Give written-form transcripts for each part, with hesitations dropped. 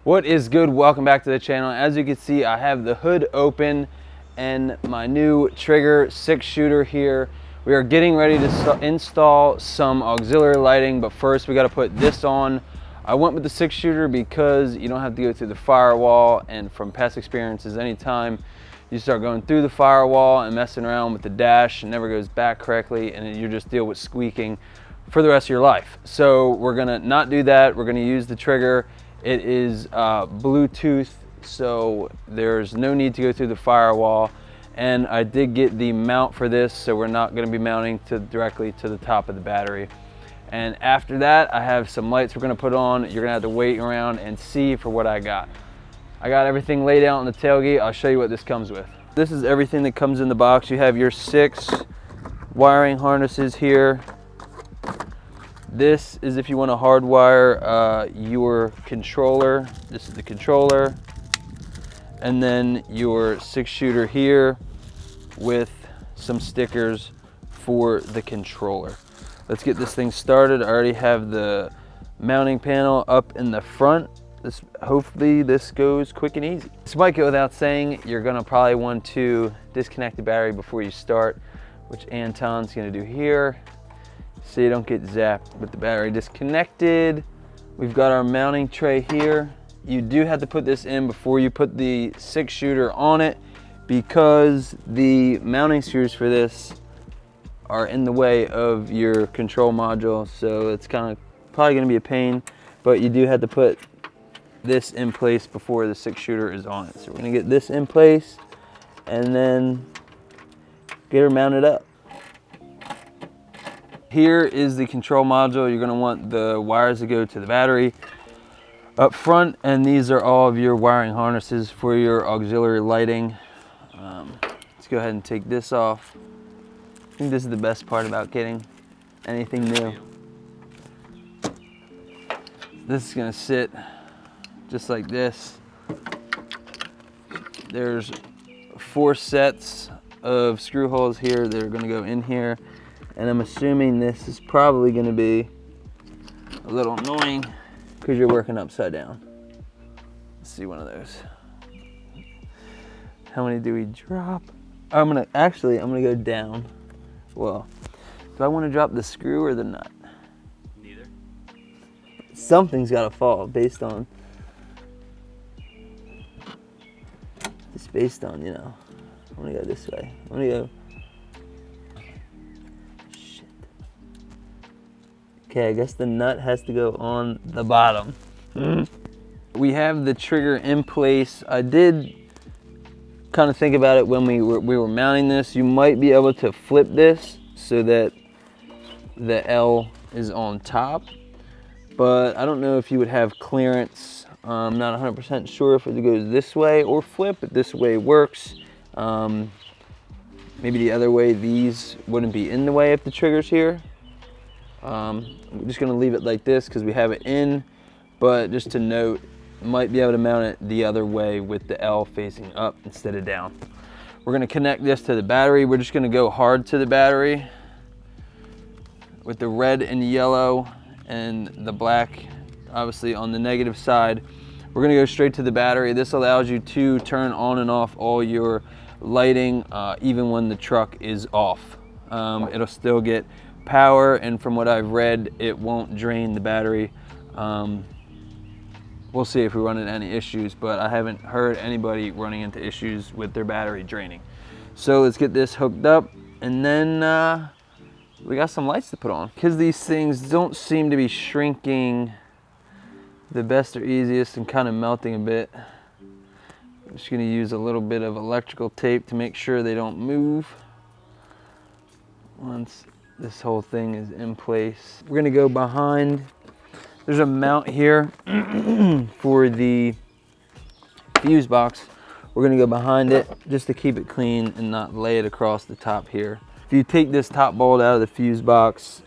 What is good? Welcome back to the channel. As you can see, I have the hood open and my new trigger 6-shooter here. We are getting ready to install some auxiliary lighting, but first we got to put this on. I went with the 6-shooter because you don't have to go through the firewall, and from past experiences, anytime you start going through the firewall and messing around with the dash, it never goes back correctly, and you just deal with squeaking for the rest of your life. So we're gonna not do that. We're gonna use the trigger. It is Bluetooth, so there's no need to go through the firewall. And I did get the mount for this, so we're not going to be mounting directly to the top of the battery. And after that, I have some lights we're going to put on. You're going to have to wait around and see for what I got. I got everything laid out on the tailgate. I'll show you what this comes with. This is everything that comes in the box. You have your 6 wiring harnesses here. This is if you want to hardwire your controller. This is the controller. And then your 6-shooter here with some stickers for the controller. Let's get this thing started. I already have the mounting panel up in the front. Hopefully this goes quick and easy. This might go without saying, you're gonna probably want to disconnect the battery before you start, which Anton's gonna do here, so you don't get zapped with the battery disconnected. We've got our mounting tray here. You do have to put this in before you put the 6-shooter on it, because the mounting screws for this are in the way of your control module, so it's probably going to be a pain, but you do have to put this in place before the 6-shooter is on it. So we're going to get this in place and then get her mounted up. Here is the control module. You're going to want the wires to go to the battery up front, and these are all of your wiring harnesses for your auxiliary lighting. Let's go ahead and take this off. I think this is the best part about getting anything new. This is going to sit just like this. There's 4 sets of screw holes here that are going to go in here, and I'm assuming this is probably going to be a little annoying because you're working upside down. Let's see one of those. How many do we drop? I'm gonna go down. Well, do I want to drop the screw or the nut? Neither. Something's got to fall based on, you know. I'm gonna go this way. I'm gonna go. Shit. Okay, I guess the nut has to go on the bottom. We have the trigger in place. I did kind of think about it when we were mounting this. You might be able to flip this so that the L is on top, but I don't know if you would have clearance. I'm not 100% sure if it goes this way or flip, but this way works. Maybe the other way, these wouldn't be in the way if the trigger's here. I'm just gonna leave it like this because we have it in, but just to note, might be able to mount it the other way with the L facing up instead of down. We're gonna connect this to the battery. We're just gonna go hard to the battery with the red and yellow and the black, obviously on the negative side. We're gonna go straight to the battery. This allows you to turn on and off all your lighting, even when the truck is off. It'll still get power, and from what I've read, it won't drain the battery. We'll see if we run into any issues, but I haven't heard anybody running into issues with their battery draining. So let's get this hooked up, and then we got some lights to put on. Because these things don't seem to be shrinking the best or easiest and kind of melting a bit, I'm just gonna use a little bit of electrical tape to make sure they don't move once this whole thing is in place. We're gonna go behind. There's a mount here for the fuse box. We're gonna go behind it just to keep it clean and not lay it across the top here. If you take this top bolt out of the fuse box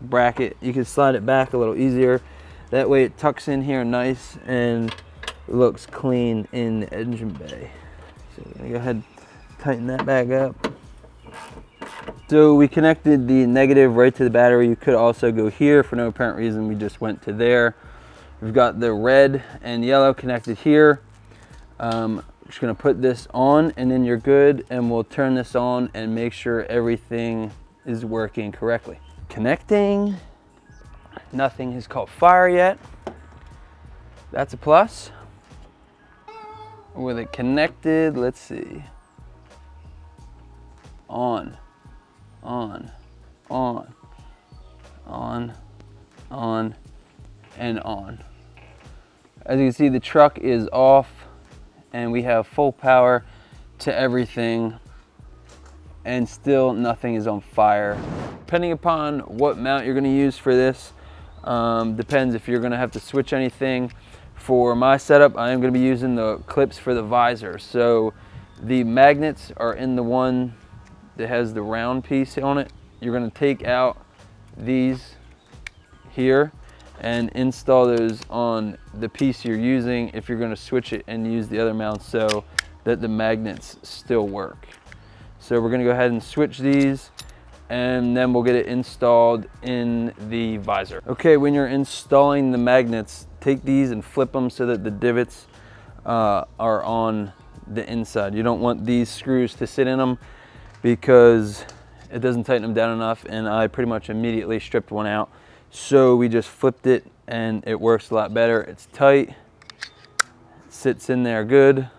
bracket, you can slide it back a little easier. That way it tucks in here nice and looks clean in the engine bay. So we're gonna go ahead and tighten that back up. So we connected the negative right to the battery. You could also go here. For no apparent reason, we just went to there. We've got the red and yellow connected here. Just gonna put this on and then you're good, and we'll turn this on and make sure everything is working correctly. Connecting. Nothing has caught fire yet. That's a plus. With it connected, let's see. On, on, on, on, on, and on. As you can see, the truck is off and we have full power to everything, and still nothing is on fire. Depending upon what mount you're gonna use for this, depends if you're gonna have to switch anything. For my setup, I am gonna be using the clips for the visor. So the magnets are in the one that has the round piece on it. You're gonna take out these here and install those on the piece you're using if you're gonna switch it and use the other mount so that the magnets still work. So we're gonna go ahead and switch these, and then we'll get it installed in the visor. Okay, when you're installing the magnets, take these and flip them so that the divots are on the inside. You don't want these screws to sit in them because it doesn't tighten them down enough, and I pretty much immediately stripped one out. So we just flipped it and it works a lot better. It's tight, it sits in there good,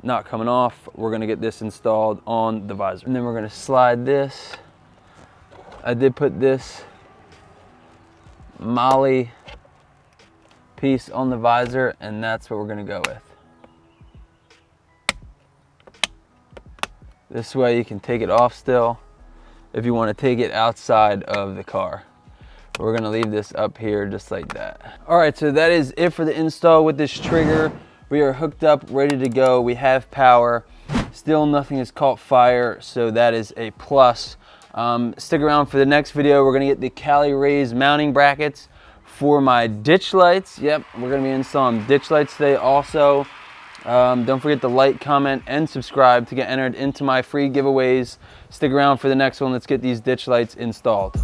not coming off. We're gonna get this installed on the visor. And then we're gonna slide this. I did put this Molly piece on the visor, and that's what we're gonna go with. This way you can take it off still if you want to take it outside of the car. We're gonna leave this up here just like that. All right, so that is it for the install with this trigger. We are hooked up, ready to go. We have power. Still nothing has caught fire, so that is a plus. Stick around for the next video. We're gonna get the Cali Rays mounting brackets for my ditch lights. Yep, we're gonna be installing ditch lights today also. Don't forget to like, comment, and subscribe to get entered into my free giveaways. Stick around for the next one. Let's get these ditch lights installed.